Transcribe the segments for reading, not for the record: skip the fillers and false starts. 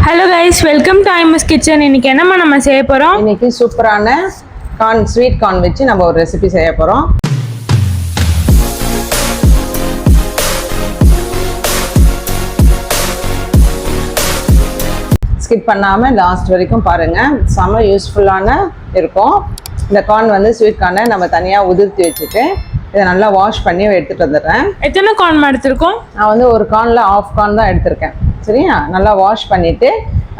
Hello guys, welcome to Aimas kitchen. இன்னைக்கு என்னம்மா நம்ம செய்ய போகிறோம்? இன்னைக்கு சூப்பரான ஸ்வீட் கார்ன் வச்சு நம்ம ஒரு ரெசிபி செய்ய போகிறோம். ஸ்கிப் பண்ணாமல் லாஸ்ட் வரைக்கும் பாருங்கள், செம்ம யூஸ்ஃபுல்லான இருக்கும். இந்த கார்ன் வந்து ஸ்வீட் கார்னை நம்ம தனியாக உதிர்த்தி வச்சுட்டு இதை நல்லா வாஷ் பண்ணி எடுத்துகிட்டு வந்துடுறேன். எத்தனை கார்ன் எடுத்துருக்கோம்? நான் வந்து ஒரு கார்னில் ஆஃப் கார்ன் தான் எடுத்திருக்கேன். சரியா, நல்லா வாஷ் பண்ணிவிட்டு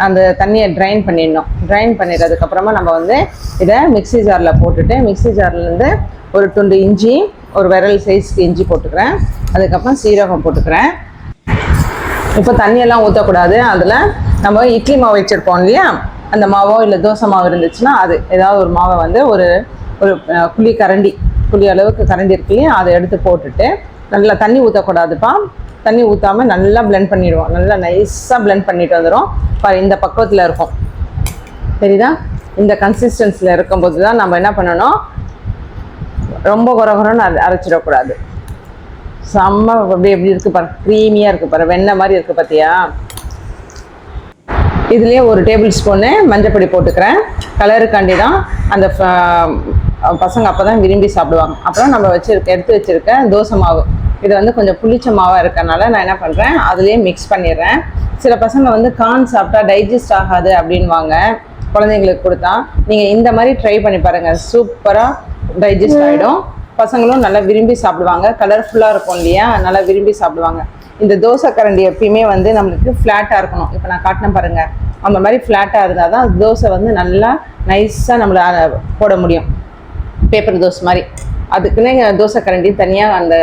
அந்த தண்ணியை ட்ரைன் பண்ணிடணும். ட்ரைன் பண்ணிடுறதுக்கப்புறமா நம்ம வந்து இதை மிக்ஸி ஜாரில் போட்டுட்டு, மிக்ஸி ஜார்லேருந்து ஒரு துண்டு இஞ்சி, ஒரு விரல் சைஸ்க்கு இஞ்சி போட்டுக்கிறேன். அதுக்கப்புறம் சீரகம் போட்டுக்கிறேன். இப்போ தண்ணியெல்லாம் ஊற்றக்கூடாது. அதில் நம்ம இட்லி மாவு வச்சுருப்போம் இல்லையா, அந்த மாவோ இல்லை தோசை மாவு இருந்துச்சுன்னா அது ஏதாவது ஒரு மாவை வந்து ஒரு ஒரு குழி அளவுக்கு கரண்டி இருக்கு இல்லையா, அதை எடுத்து போட்டுட்டு நல்லா தண்ணி ஊற்றக்கூடாதுப்பா. தண்ணி ஊற்றாமல் நல்லா பிளெண்ட் பண்ணிடுவோம். நல்லா நைஸாக பிளெண்ட் பண்ணிட்டு வந்துடும். இந்த பக்குவத்தில் இருக்கும், சரிதா? இந்த கன்சிஸ்டன்சியில் இருக்கும்போது தான் நம்ம என்ன பண்ணணும், ரொம்ப குறகுறன்னு அரைச்சிடக்கூடாது. செம்ம அப்படி எப்படி இருக்குது பாரு, க்ரீமியாக இருக்குது பாரு, வெண்ணெய் மாதிரி இருக்குது பார்த்தியா? இதுலேயே ஒரு டேபிள் ஸ்பூனு மஞ்சப்பொடி போட்டுக்கிறேன். கலருக்காண்டி தான். அந்த பசங்க அப்போ தான் விரும்பி சாப்பிடுவாங்க. அப்புறம் நம்ம எடுத்து வச்சுருக்க தோசை மாவு, இது வந்து கொஞ்சம் புளிச்ச மாவாக இருக்கனால நான் என்ன பண்ணுறேன், அதுலேயே மிக்ஸ் பண்ணிடுறேன். சில பசங்க வந்து கார்ன் சாப்பிட்டா டைஜஸ்ட் ஆகாது அப்படின்வாங்க, குழந்தைங்களுக்கு கொடுத்தா. நீங்கள் இந்த மாதிரி ட்ரை பண்ணி பாருங்கள், சூப்பராக டைஜஸ்ட் ஆகிடும். பசங்களும் நல்லா விரும்பி சாப்பிடுவாங்க. கலர்ஃபுல்லாக இருக்கும் இல்லையா, நல்லா விரும்பி சாப்பிடுவாங்க. இந்த தோசை கரண்டி எப்பயுமே வந்து நம்மளுக்கு ஃப்ளாட்டாக இருக்கணும். இப்போ நான் காட்டினேன் பாருங்கள், அந்த மாதிரி ஃப்ளாட்டாக இருந்தால் தான் தோசை வந்து நல்லா நைஸாக நம்மளை போட முடியும், பேப்பர் தோசை மாதிரி. அதுக்குன்னு தோசை கரண்டி தனியாக அந்த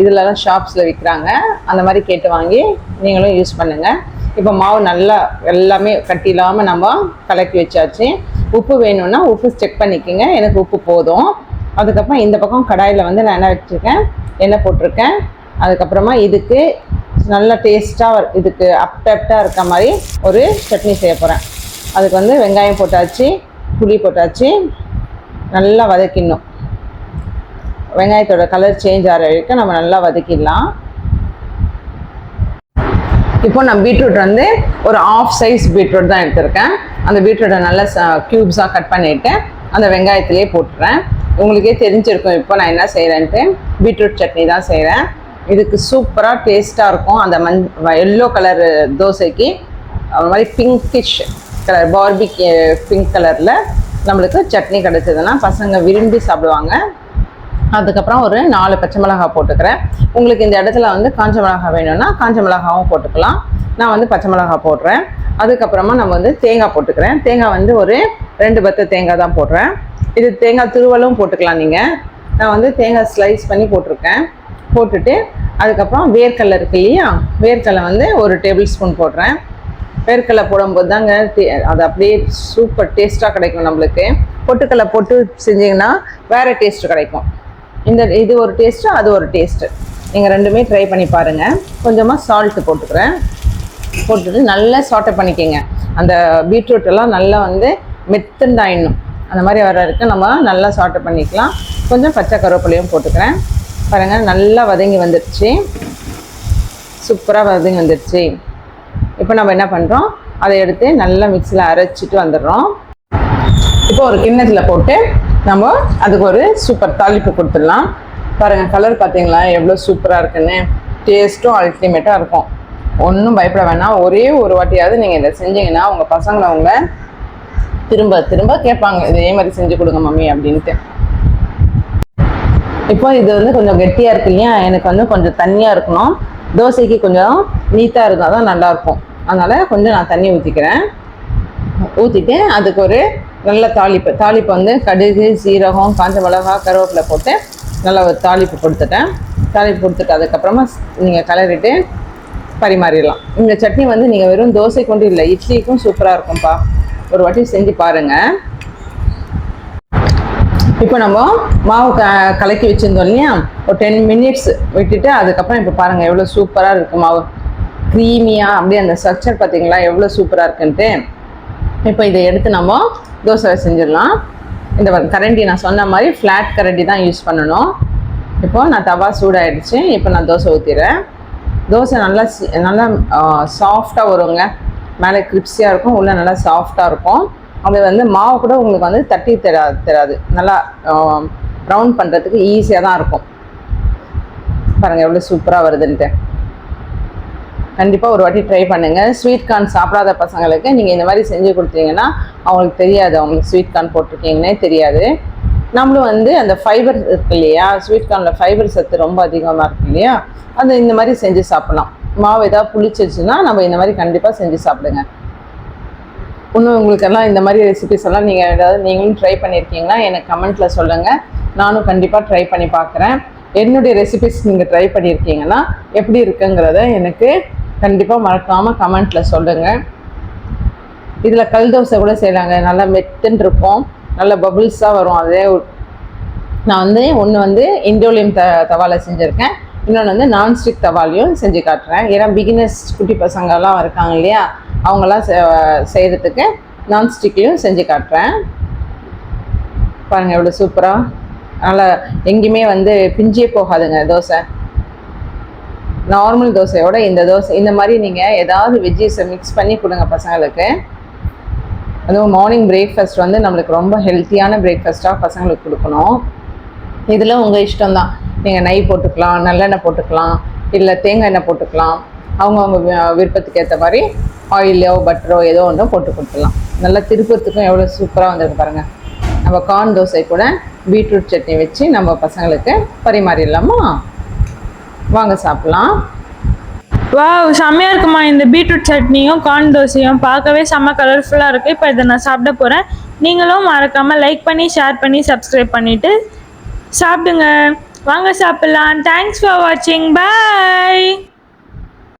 இதிலலாம் ஷாப்ஸில் விற்கிறாங்க. அந்த மாதிரி கேட்டு வாங்கி நீங்களும் யூஸ் பண்ணுங்கள். இப்போ மாவு நல்லா எல்லாமே கட்டி இல்லாமல் நம்ம கலக்கி வச்சாச்சு. உப்பு வேணும்னா உப்பு செக் பண்ணிக்கோங்க, எனக்கு உப்பு போதும். அதுக்கப்புறம் இந்த பக்கம் கடாயில் வந்து நான் என்ன வச்சுருக்கேன், எண்ணெய் போட்டிருக்கேன். அதுக்கப்புறமா இதுக்கு நல்ல டேஸ்ட்டாக, இதுக்கு அப்டாக இருக்க மாதிரி ஒரு சட்னி செய்ய போகிறேன். அதுக்கு வந்து வெங்காயம் போட்டாச்சு, புளி போட்டாச்சு, நல்லா வதக்கிடணும். வெங்காயத்தோட கலர் சேஞ்ச் ஆகிற வரைக்கும் நம்ம நல்லா வதக்கிடலாம். இப்போ நான் பீட்ரூட் வந்து ஒரு ஆஃப் சைஸ் பீட்ரூட் தான் எடுத்திருக்கேன். அந்த பீட்ரூட்டை நல்லா க்யூப்ஸாக கட் பண்ணிவிட்டு அந்த வெங்காயத்திலே போட்டுறேன். உங்களுக்கே தெரிஞ்சிருக்கும் இப்போ நான் என்ன செய்கிறேன்ட்டு. பீட்ரூட் சட்னி தான் செய்கிறேன். இதுக்கு சூப்பராக டேஸ்ட்டாக இருக்கும். அந்த எல்லோ கலர் தோசைக்கு அது மாதிரி பிங்கிஷ் கலர், பார்பிக் பிங்க் கலரில் நம்மளுக்கு சட்னி கிடச்சதுன்னா பசங்க விரும்பி சாப்பிடுவாங்க. அதுக்கப்புறம் ஒரு 4 பச்சை மிளகாய் போட்டுக்கிறேன். உங்களுக்கு இந்த இடத்துல வந்து காஞ்ச மிளகாய் வேணும்னா காஞ்ச மிளகாவும் போட்டுக்கலாம். நான் வந்து பச்சை மிளகாய் போடுறேன். அதுக்கப்புறமா நம்ம வந்து தேங்காய் போட்டுக்கிறேன். தேங்காய் வந்து ஒரு 2 பத்து தேங்காய் தான் போடுறேன். இது தேங்காய் துருவலும் போட்டுக்கலாம் நீங்கள். நான் வந்து தேங்காய் ஸ்லைஸ் பண்ணி போட்டிருக்கேன். போட்டுட்டு அதுக்கப்புறம் வேர்க்கடலை இருக்கு இல்லையா, வேர்க்கடலை வந்து ஒரு டேபிள் ஸ்பூன் போடுறேன். வேர்க்கடலை போடும்போது தாங்க அது அப்படியே சூப்பர் டேஸ்ட்டாக கிடைக்கும் நம்மளுக்கு. பொட்டுக்கடலை போட்டு செஞ்சிங்கன்னா வேறு டேஸ்ட்டு கிடைக்கும். இது ஒரு டேஸ்ட்டு, அது ஒரு டேஸ்ட்டு. நீங்கள் ரெண்டுமே ட்ரை பண்ணி பாருங்கள். கொஞ்சமாக சால்ட்டு போட்டுக்கிறேன். போட்டுட்டு நல்லா சாட்டை பண்ணிக்கோங்க. அந்த பீட்ரூட்டெல்லாம் நல்லா வந்து மெத்துண்டாயிடணும். அந்த மாதிரி வர வரைக்கும் நம்ம நல்லா சாட்டை பண்ணிக்கலாம். கொஞ்சம் பச்சை கருவேப்பிலையும் போட்டுக்கிறேன். பாருங்கள், நல்லா வதங்கி வந்துடுச்சு, சூப்பராக வதங்கி வந்துடுச்சு. இப்போ நம்ம என்ன பண்ணுறோம், அதை எடுத்து நல்லா மிக்ஸியில் அரைச்சிட்டு வந்துடுறோம். இப்போ ஒரு கிண்ணத்தில் போட்டு நம்ம அதுக்கு ஒரு சூப்பர் தாளிப்பு கொடுத்துடலாம். பாருங்கள், கலர் பார்த்தீங்களா எவ்வளோ சூப்பராக இருக்குன்னு. டேஸ்ட்டும் அல்டிமேட்டாக இருக்கும். ஒன்றும் பயப்பட வேணாம். ஒரே ஒரு வாட்டியாவது நீங்கள் இதை செஞ்சீங்கன்னா உங்கள் பசங்களை அவங்க திரும்ப திரும்ப கேட்பாங்க, இதே மாதிரி செஞ்சு கொடுங்க மம்மி அப்படின்ட்டு. இப்போ இது வந்து கொஞ்சம் கெட்டியாக இருக்கு இல்லையா, எனக்கு வந்து கொஞ்சம் தண்ணியாக இருக்கணும். தோசைக்கு கொஞ்சம் நீட்டாக இருந்தால் தான் நல்லாயிருக்கும். அதனால் கொஞ்சம் நான் தண்ணி ஊற்றிக்கிறேன். ஊற்றிட்டு அதுக்கு ஒரு நல்ல தாளிப்பு வந்து கடுகு, சீரகம், காஞ்ச மிளகாய், கருவேப்பிலை போட்டு நல்லா ஒரு தாளிப்பு கொடுத்துட்டு அதுக்கப்புறமா நீங்கள் கிளறிட்டு பரிமாறிடலாம். இந்த சட்னி வந்து நீங்கள் வெறும் தோசை கொண்டு இல்லை, இட்லிக்கும் சூப்பராக இருக்கும்ப்பா. ஒரு வாட்டி செஞ்சு பாருங்கள். இப்போ நம்ம மாவு கலக்கி வச்சுருந்தோம் இல்லையா, ஒரு 10 மினிட்ஸ் விட்டுட்டு அதுக்கப்புறம் இப்போ பாருங்கள் எவ்வளோ சூப்பராக இருக்குது மாவு. க்ரீமியாக அப்படியே அந்த ஸ்ட்ரக்சர் பார்த்தீங்களா எவ்வளோ சூப்பராக இருக்குன்ட்டு. இப்போ இதை எடுத்து நம்ம தோசை செஞ்சிடலாம். இந்த கரண்டி நான் சொன்ன மாதிரி ஃப்ளாட் கரண்டி தான் யூஸ் பண்ணணும். இப்போ நான் தவா சூடாகிடுச்சு. இப்போ நான் தோசை ஊற்றிடுறேன். தோசை நல்லா சாஃப்டாக வருங்க. மேலே கிரிப்ஸியாக இருக்கும், உள்ளே நல்லா சாஃப்டாக இருக்கும். அது வந்து மாவு கூட உங்களுக்கு வந்து தட்டி தராது, நல்லா ரவுண்ட் பண்ணுறதுக்கு ஈஸியாக தான் இருக்கும். பாருங்கள் எவ்வளோ சூப்பராக வருதுன்ட்டு. கண்டிப்பாக ஒரு வாட்டி ட்ரை பண்ணுங்கள். ஸ்வீட் கார்ன் சாப்பிடாத பசங்களுக்கு நீங்கள் இந்த மாதிரி செஞ்சு கொடுத்தீங்கன்னா அவங்களுக்கு தெரியாது, அவங்களுக்கு ஸ்வீட் கார்ன் போட்டிருக்கீங்கன்னே தெரியாது. நம்மளும் வந்து அந்த ஃபைபர் இருக்கு இல்லையா, ஸ்வீட் கார்னில் ஃபைபர் சத்து ரொம்ப அதிகமாக இருக்கு இல்லையா, அது இந்த மாதிரி செஞ்சு சாப்பிட்லாம். மாவு ஏதாவது புளிச்சிச்சுன்னா நம்ம இந்த மாதிரி கண்டிப்பாக செஞ்சு சாப்பிடுங்க. இன்னும் உங்களுக்கெல்லாம் இந்த மாதிரி ரெசிபிஸ் எல்லாம் நீங்கள் ஏதாவது நீங்களும் ட்ரை பண்ணியிருக்கீங்கன்னா எனக்கு கமெண்ட்டில் சொல்லுங்கள். நானும் கண்டிப்பாக ட்ரை பண்ணி பார்க்குறேன். என்னுடைய ரெசிபிஸ் நீங்கள் ட்ரை பண்ணியிருக்கீங்கன்னா எப்படி இருக்குங்கிறத எனக்கு கண்டிப்பாக மறக்காமல் கமெண்ட்டில் சொல்லுங்கள். இதில் கல் தோசை கூட செய்யலாங்க, நல்லா மெத்துன்னு இருக்கும், நல்ல பபுள்ஸாக வரும். அதே நான் வந்து ஒன்று வந்து இண்டோலியம் தவாவில் செஞ்சுருக்கேன், இன்னொன்று வந்து நான்ஸ்டிக் தவாலையும் செஞ்சு காட்டுறேன். ஏன்னா பிகினர்ஸ் குட்டி பசங்கள்லாம் இருக்காங்க இல்லையா, அவங்களாம் செய்கிறதுக்கு நான்ஸ்டிக்லேயும் செஞ்சு காட்டுறேன். பாருங்கள் எவ்வளோ சூப்பராக, நல்லா எங்கேயுமே வந்து பிஞ்சே போகாதுங்க தோசை. நார்மல் தோசையோட இந்த தோசை இந்த மாதிரி நீங்கள் ஏதாவது வெஜ்ஜீஸை மிக்ஸ் பண்ணி கொடுங்க பசங்களுக்கு. அதுவும் மார்னிங் பிரேக்ஃபாஸ்ட் வந்து நம்மளுக்கு ரொம்ப ஹெல்த்தியான பிரேக்ஃபாஸ்ட்டாக பசங்களுக்கு கொடுக்கணும். இதில் உங்கள் இஷ்டம்தான், நீங்கள் நெய் போட்டுக்கலாம், நல்லெண்ணெய் போட்டுக்கலாம், இல்லை தேங்காய் எண்ணெய் போட்டுக்கலாம். அவங்கவுங்க விருப்பத்துக்கு ஏற்ற மாதிரி ஆயிலோ பட்டரோ ஏதோ ஒன்று போட்டு கொடுத்துடலாம். நல்லா திருப்பத்துக்கும் எவ்வளோ சூப்பராக வந்திருக்கு பாருங்கள். நம்ம கார்ன் தோசை கூட பீட்ரூட் சட்னி வச்சு நம்ம பசங்களுக்கு பரிமாறிடலாமா? வாங்க சாப்பிட்லாம். வாவ், செம்மையாக இருக்குமா இந்த பீட்ரூட் சட்னியும் கார்ன் தோசையும், பார்க்கவே செம்ம கலர்ஃபுல்லாக இருக்குது. இப்போ இதை நான் சாப்பிட போகிறேன். நீங்களும் மறக்காமல் லைக் பண்ணி ஷேர் பண்ணி சப்ஸ்கிரைப் பண்ணிவிட்டு சாப்பிடுங்க. வாங்க சாப்பிட்லாம். தேங்க்ஸ் ஃபார் வாட்சிங். பாய்.